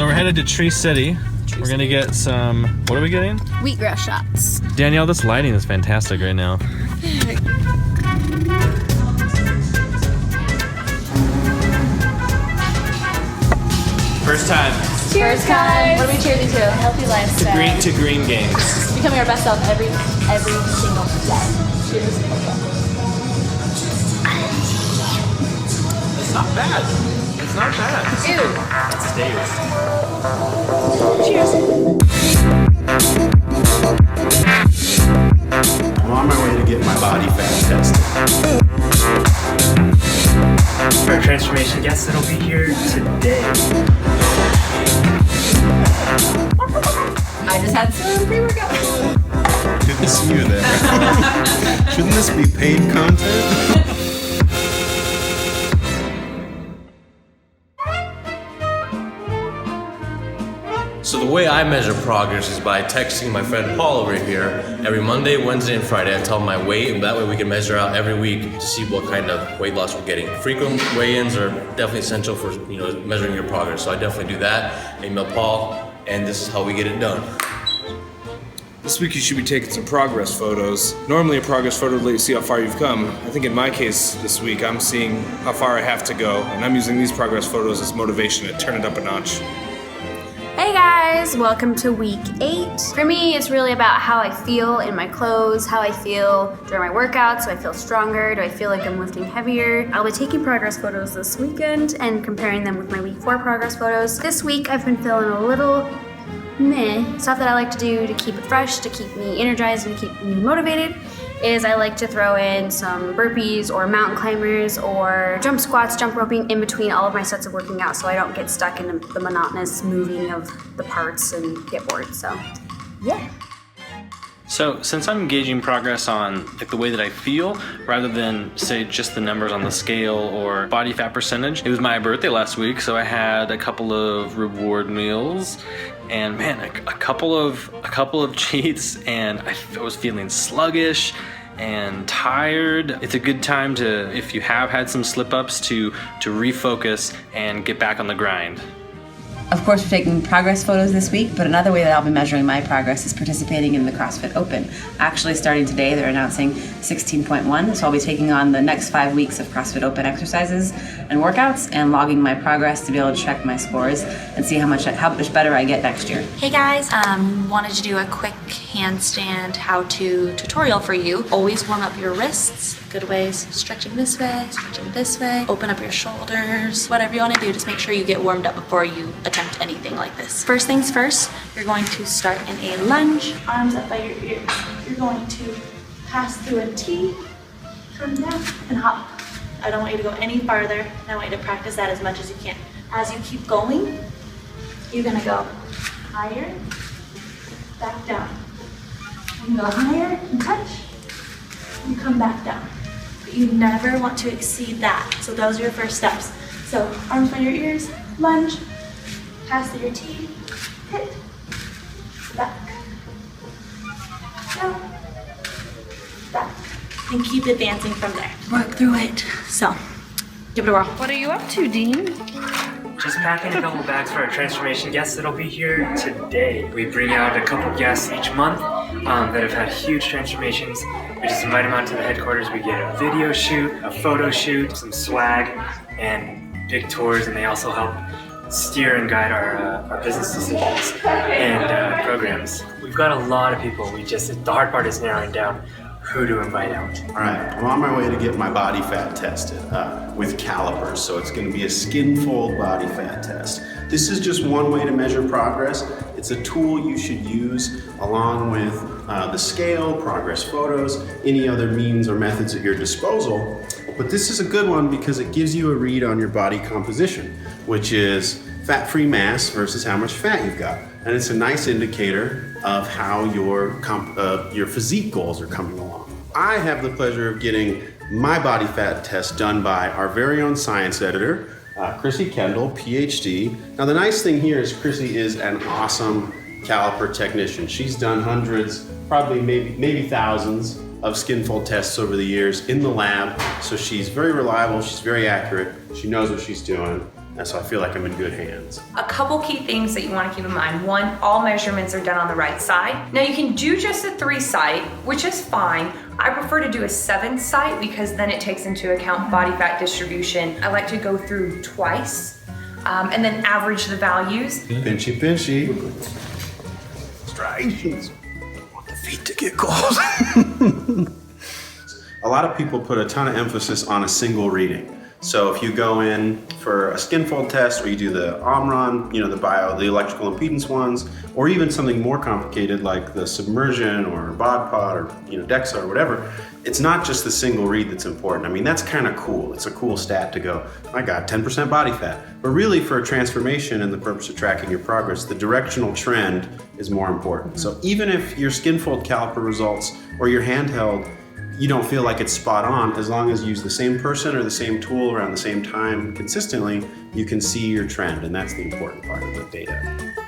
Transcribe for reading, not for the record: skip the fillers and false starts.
So we're headed to Tree City. We're gonna get some, what are we getting? Wheatgrass shots. Danielle, this lighting is fantastic right now. First time. Cheers, guys. What are we cheering to? Healthy lifestyle. Green to green games. Becoming our best self every single day. Cheers. It's not bad. It's not bad. Ew. It stays. I'm on my way to get my body fat tested. Our transformation guest that'll be here today. I just had some pre-workout. Good to see you there. Shouldn't this be paid content? So the way I measure progress is by texting my friend Paul over here every Monday, Wednesday, and Friday. I tell him my weight, and that way we can measure out every week to see what kind of weight loss we're getting. Frequent weigh-ins are definitely essential for measuring your progress. So I definitely do that. I email Paul, and this is how we get it done. This week you should be taking some progress photos. Normally a progress photo will let you see how far you've come. I think in my case this week I'm seeing how far I have to go, and I'm using these progress photos as motivation to turn it up a notch. Hey guys, welcome to week 8. For me, it's really about how I feel in my clothes, how I feel during my workouts. Do I feel stronger? Do I feel like I'm lifting heavier? I'll be taking progress photos this weekend and comparing them with my week 4 progress photos. This week, I've been feeling a little meh. Stuff that I like to do to keep it fresh, to keep me energized and keep me motivated is I like to throw in some burpees or mountain climbers or jump squats, jump roping in between all of my sets of working out so I don't get stuck in the monotonous moving of the parts and get bored. So, yeah. So since I'm gauging progress on the way that I feel, rather than say just the numbers on the scale or body fat percentage, it was my birthday last week, so I had a couple of reward meals, and man, a couple of cheats, and I was feeling sluggish and tired. It's a good time to, if you have had some slip-ups, to refocus and get back on the grind. Of course, we're taking progress photos this week, but another way that I'll be measuring my progress is participating in the CrossFit Open. Actually, starting today, they're announcing 16.1, so I'll be taking on the next 5 weeks of CrossFit Open exercises and workouts and logging my progress to be able to check my scores and see how much better I get next year. Hey guys, wanted to do a quick handstand how-to tutorial for you. Always warm up your wrists. Good ways, stretching this way, open up your shoulders, whatever you want to do, just make sure you get warmed up before you attempt anything like this. First things first, you're going to start in a lunge, arms up by your ears. You're going to pass through a T, come down, and hop. I don't want you to go any farther, and I want you to practice that as much as you can. As you keep going, you're gonna go higher, back down. You go higher and touch, you come back down. You never want to exceed that. So those are your first steps. So arms by your ears, lunge, pass through your T, hit, back, down, back, and keep advancing from there. Work through it. So give it a whirl. What are you up to, Dean? Just packing a couple bags for our transformation guests that'll be here today. We bring out a couple guests each month that have had huge transformations. We just invite them out to the headquarters. We get a video shoot, a photo shoot, some swag, and big tours, and they also help steer and guide our business decisions and programs. We've got a lot of people. The hard part is narrowing down who to invite out. All right, I'm on my way to get my body fat tested with calipers. So it's going to be a skin fold body fat test. This is just one way to measure progress. It's a tool you should use along with the scale, progress photos, any other means or methods at your disposal. But this is a good one because it gives you a read on your body composition, which is fat-free mass versus how much fat you've got. And it's a nice indicator of how your physique goals are coming along. I have the pleasure of getting my body fat test done by our very own science editor, Chrissy Kendall, PhD. Now the nice thing here is Chrissy is an awesome caliper technician. She's done hundreds, probably maybe thousands of skin fold tests over the years in the lab. So she's very reliable, she's very accurate, she knows what she's doing. And so I feel like I'm in good hands. A couple key things that you want to keep in mind. One, all measurements are done on the right side. Now you can do just a 3 site, which is fine. I prefer to do a 7 site because then it takes into account body fat distribution. I like to go through twice and then average the values. Pinchy, pinchy. Striations. I want the feet to get cold. A lot of people put a ton of emphasis on a single reading. So if you go in for a skin fold test, or you do the Omron, the electrical impedance ones, or even something more complicated like the submersion or BodPod or DEXA or whatever, it's not just the single read that's important. I mean, that's kind of cool. It's a cool stat to go, my God, 10% body fat. But really for a transformation and the purpose of tracking your progress, the directional trend is more important. So even if your skin fold caliper results or your handheld, you don't feel like it's spot on, as long as you use the same person or the same tool around the same time consistently, you can see your trend, and that's the important part of the data.